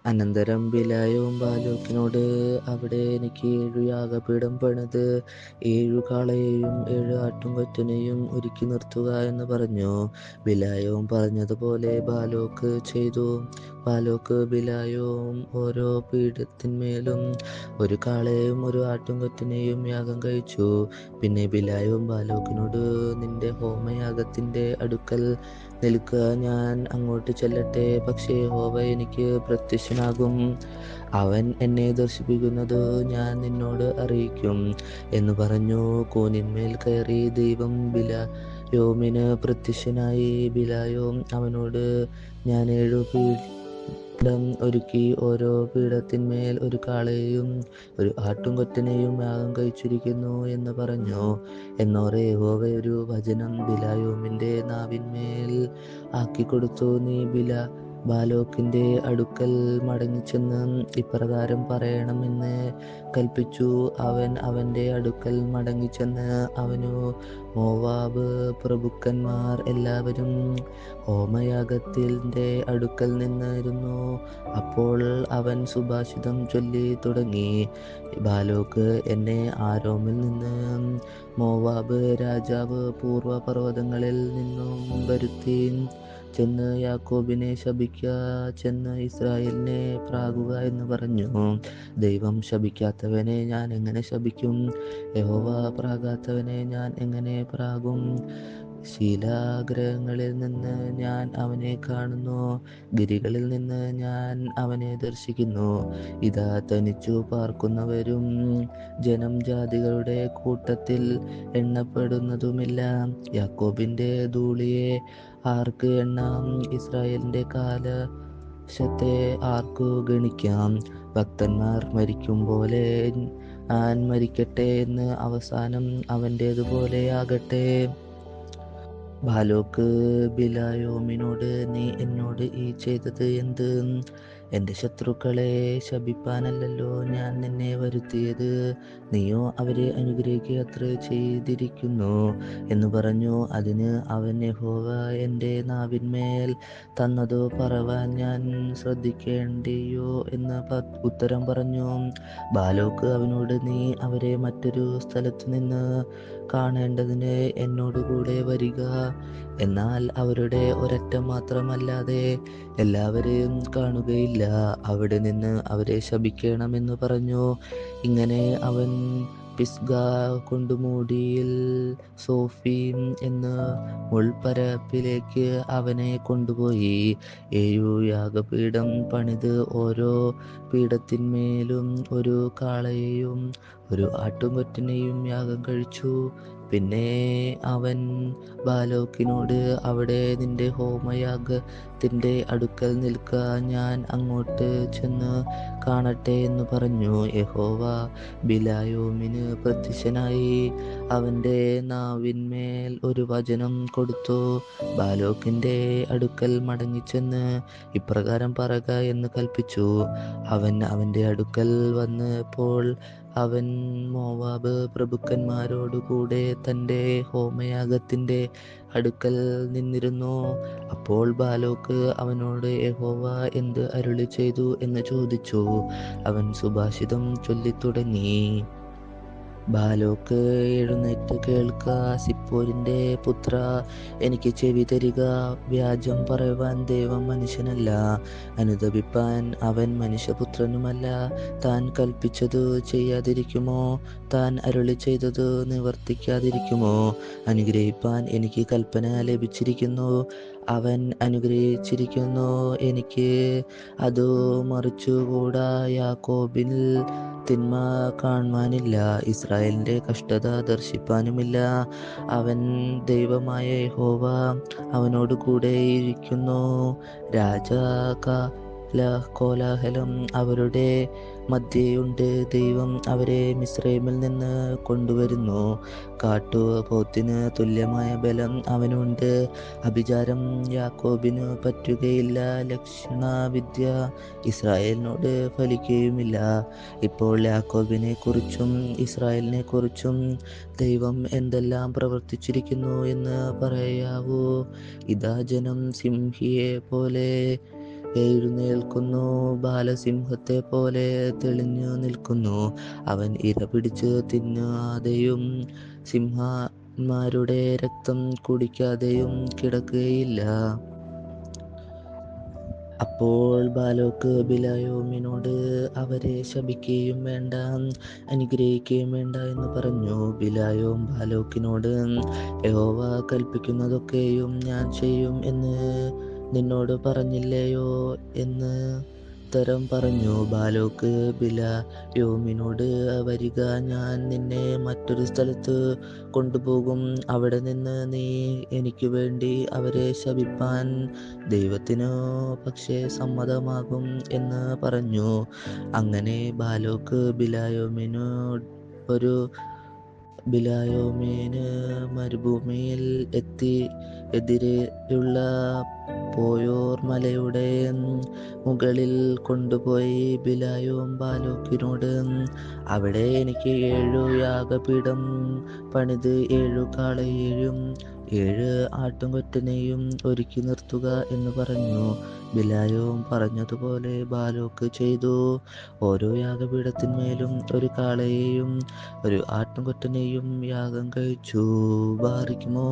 അനന്തരം ബിലായും ബാലോക്കിനോട്, അവിടെ എനിക്ക് 7 യാഗപീഠം പണിത് 7 കാളയെയും 7 ആട്ടുംകൊറ്റനെയും ഒരുക്കി നിർത്തുക എന്ന് പറഞ്ഞു. ബിലായും പറഞ്ഞതുപോലെ ബാലോക്ക് ചെയ്തു. ബാലോക്ക് ബിലായും ഓരോ പീഠത്തിന്മേലും 1 കാളയെയും 1 ആട്ടുംകൊറ്റനെയും യാഗം കഴിച്ചു. പിന്നെ ബിലായും ബാലോക്കിനോട്, നിന്റെ ഹോമയാഗത്തിന്റെ അടുക്കൽ നിൽക്കുക, ഞാൻ അങ്ങോട്ട് ചെല്ലട്ടെ. പക്ഷേ യഹോവ എനിക്ക് പ്രത്യക്ഷനാകും, അവൻ എന്നെ ദർശിപ്പിക്കുന്നത് ഞാൻ നിന്നോട് അറിയിക്കും എന്ന് പറഞ്ഞു. കൂനിന്മേൽ കയറി ദൈവം ബിലായോമിന് പ്രത്യക്ഷനായി. ബിലായോം അവനോട്, ഞാൻ 7 പീഠം ഒരുക്കി ഓരോ പീഠത്തിന്മേൽ 1 കാളയെയും 1 ആട്ടുംകൊറ്റനെയും യാഗം കഴിച്ചിരിക്കുന്നു എന്ന് പറഞ്ഞു. എന്നോറെ യഹോവ ഒരു വചനം ബിലായോമിന്റെ നാവിന്മേൽ ആക്കിക്കൊടുത്തു. നീ ബാലോക്കിന്റെ അടുക്കൽ മടങ്ങിച്ചെന്ന് ഇപ്രകാരം പറയണമെന്ന് കൽപ്പിച്ചു. അവൻ അവന്റെ അടുക്കൽ മടങ്ങിച്ചെന്ന് അവനു, മോവാബ് പ്രഭുക്കന്മാർ എല്ലാവരും ഹോമയാഗത്തിന്റെ അടുക്കൽ നിന്നിരുന്നു. അപ്പോൾ അവൻ സുഭാഷിതം ചൊല്ലി തുടങ്ങി. ബാലോക്ക് എന്നെ ആരോമിൽ നിന്ന് മോവാബ് രാജാവ് പൂർവ്വ പർവ്വതങ്ങളിൽ നിന്നും വരുത്തി. ചെന്ന് യാക്കോബിനെ ശപിക്കുക, ചെന്ന് ഇസ്രായേലിനെ പ്രാകുക എന്ന് പറഞ്ഞു. ദൈവം ശപിക്കാത്തവനെ ഞാൻ എങ്ങനെ ശപിക്കും? യഹോവ പ്രാകാത്തവനെ ഞാൻ എങ്ങനെ പ്രാകും? ശിലാഗ്രഹങ്ങളിൽ നിന്ന് ഞാൻ അവനെ കാണുന്നു, ഗിരികളിൽ നിന്ന് ഞാൻ അവനെ ദർശിക്കുന്നു. ഇതാ തനിച്ചു പാർക്കുന്നവരും ജനം ജാതികളുടെ കൂട്ടത്തിൽ എണ്ണപ്പെടുന്നതുമില്ല. യാക്കോബിന്റെ ധൂളിയെ ആർക്ക് എണ്ണാം? ഇസ്രായേലിന്റെ കാലശത്തെ ആർക്കു ഗണിക്കാം? ഭക്തന്മാർ മരിക്കും പോലെ ഞാൻ മരിക്കട്ടെ എന്ന് അവസാനം അവൻ്റേതുപോലെ ആകട്ടെ. ബാലോക്ക് ബിലായോമിനോട്, നീ എന്നോട് ഈ ചെയ്തത് എന്ത്? എൻ്റെ ശത്രുക്കളെ ശപിപ്പാനല്ലല്ലോ ഞാൻ നിന്നെ വരുത്തിയത്, നീയോ അവരെ അനുഗ്രഹിക്കുക അത്ര ചെയ്തിരിക്കുന്നു എന്ന് പറഞ്ഞു. അതിന് അവൻ, യഹോവ എൻ്റെ നാവിന്മേൽ തന്നതു പറവാൻ ഞാൻ ശ്രദ്ധിക്കേണ്ടിയോ എന്ന് ഉത്തരം പറഞ്ഞു. ബാലോക്ക് അവനോട്, നീ അവരെ മറ്റൊരു സ്ഥലത്തു നിന്ന് കാണേണ്ടതിന് എന്നോടുകൂടെ വരിക, എന്നാൽ അവരുടെ ഒരറ്റം മാത്രമല്ലാതെ എല്ലാവരെയും കാണുകയില്ല. അവിടെ നിന്ന് അവരെ ശപിക്കണമെന്ന് പറഞ്ഞു. ഇങ്ങനെ അവൻ പിസ്ഗ കൊണ്ടുമൂടിയിൽ സോഫീം എന്ന മുൾപ്പരപ്പിലേക്ക് അവനെ കൊണ്ടുപോയി. 7 യാഗപീഠം പണിത് ഓരോ പീഠത്തിന്മേലും 1 കാളയെയും 1 ആട്ടുംകൊറ്റനെയും യാഗം കഴിച്ചു. പിന്നെ അവൻ ബാലോക്കിനോട്, അവിടെ നിന്റെ ഹോമയാഗത്തിന്റെ അടുക്കൽ നിൽക്കുക, ഞാൻ അങ്ങോട്ട് ചെന്ന് കാണട്ടെ എന്ന് പറഞ്ഞു. യഹോവ ബിലായോമിന് പ്രത്യക്ഷനായി അവന്റെ നാവിന്മേൽ ഒരു വചനം കൊടുത്തു. ബാലോക്കിന്റെ അടുക്കൽ മടങ്ങിച്ചെന്ന് ഇപ്രകാരം പറയുക എന്ന് കൽപ്പിച്ചു. അവൻ അവന്റെ അടുക്കൽ വന്നപ്പോൾ അവൻ മോവാബ് പ്രഭുക്കന്മാരോടുകൂടെ തൻ്റെ ഹോമയാഗത്തിന്റെ അടുക്കൽ നിന്നിരുന്നു. അപ്പോൾ ബാലോക്ക് അവനോട്, യഹോവ എന്ത് അരുളി ചെയ്തു എന്ന് ചോദിച്ചു. അവൻ സുഭാഷിതം ചൊല്ലിത്തുടങ്ങി. ബാലോക്ക്, എഴുന്നേറ്റ് കേൾക്ക, സിപ്പോരിന്റെ പുത്ര, എനിക്ക് ചെവി തരിക. വ്യാജം പറയുവാൻ ദൈവം മനുഷ്യനല്ല, അനുതപിപ്പാൻ അവൻ മനുഷ്യപുത്രനുമല്ല. താൻ കൽപ്പിച്ചതു ചെയ്യാതിരിക്കുമോ? താൻ അരുളി ചെയ്തതു നിവർത്തിക്കാതിരിക്കുമോ? അനുഗ്രഹിപ്പാൻ എനിക്ക് കൽപ്പന ലഭിച്ചിരിക്കുന്നു, അവൻ അനുഗ്രഹിച്ചിരിക്കുന്നു, എനിക്ക് അതു മറിച്ചുകൂടാ. യാക്കോബിൽ തിന്മ കാണുവാനില്ല, ഇസ്രായേലിന്റെ കഷ്ടത ദർശിപ്പാനുമില്ല. അവൻ ദൈവമായ യഹോവ അവനോട് കൂടെ ഇരിക്കുന്നു. കോലാഹലം അവരുടെ മധ്യേയുണ്ട്. ദൈവം അവരെ മിസ്രയീമിൽ നിന്ന് കൊണ്ടുവരുന്നു. കാട്ടുപോത്തിന് തുല്യമായ ബലം അവനുണ്ട്. അഭിചാരം യാക്കോബിന് പറ്റുകയില്ല, ലക്ഷണവിദ്യ ഇസ്രായേലിനോട് ഫലിക്കുകയുമില്ല. ഇപ്പോൾ യാക്കോബിനെ കുറിച്ചും ഇസ്രായേലിനെ കുറിച്ചും ദൈവം എന്തെല്ലാം പ്രവർത്തിച്ചിരിക്കുന്നു എന്ന് പറയാവൂ. ഇതാ ജനം സിംഹിയെ പോലെ എഴുന്നേൽക്കുന്നു, ബാലസിംഹത്തെ പോലെ തെളിഞ്ഞു നിൽക്കുന്നു. അവൻ ഇര പിടിച്ച് തിന്നാതെയും സിംഹന്മാരുടെ രക്തം കുടിക്കാതെയും കിടക്കുകയില്ല. അപ്പോൾ ബാലോക്ക് ബിലായോമിനോട്, അവരെ ശപിക്കുകയും വേണ്ട, അനുഗ്രഹിക്കുകയും വേണ്ട എന്ന് പറഞ്ഞു. ബിലായോം ബാലോക്കിനോട്, യഹോവ കൽപ്പിക്കുന്നതൊക്കെയും ഞാൻ ചെയ്യും എന്ന് നിന്നോട് പറഞ്ഞില്ലയോ എന്ന് ഉത്തരം പറഞ്ഞു. ബാലോക്ക് ബിലായോമിനോട്, വരിക, ഞാൻ നിന്നെ മറ്റൊരു സ്ഥലത്ത് കൊണ്ടുപോകും. അവിടെ നിന്ന് നീ എനിക്ക് വേണ്ടി അവരെ ശപിപ്പാൻ ദൈവത്തിനു പക്ഷേ സമ്മതമാകും എന്ന് പറഞ്ഞു. അങ്ങനെ ബാലോക്ക് ബിലായോമിന് മരുഭൂമിയിൽ എത്തി. എതിരെയുള്ള പോയോർ മലയുടെ മുകളിൽ കൊണ്ടുപോയി ബിലായോം ബാലോക്കിനോട്, അവിടെ എനിക്ക് 7 യാഗപീഠം പണിത് 7 കാളയെയും 7 ആട്ടുംകൊറ്റനെയും ഒരുക്കി നിർത്തുക എന്ന് പറഞ്ഞു. ബിലായോം പറഞ്ഞതുപോലെ ബാലോക്ക് ചെയ്തു. ഓരോ യാഗപീഠത്തിന്മേലും 1 കാളയെയും 1 ആട്ടുംകൊറ്റനെയും യാഗം കഴിച്ചു. ബാറിക്കുമോ.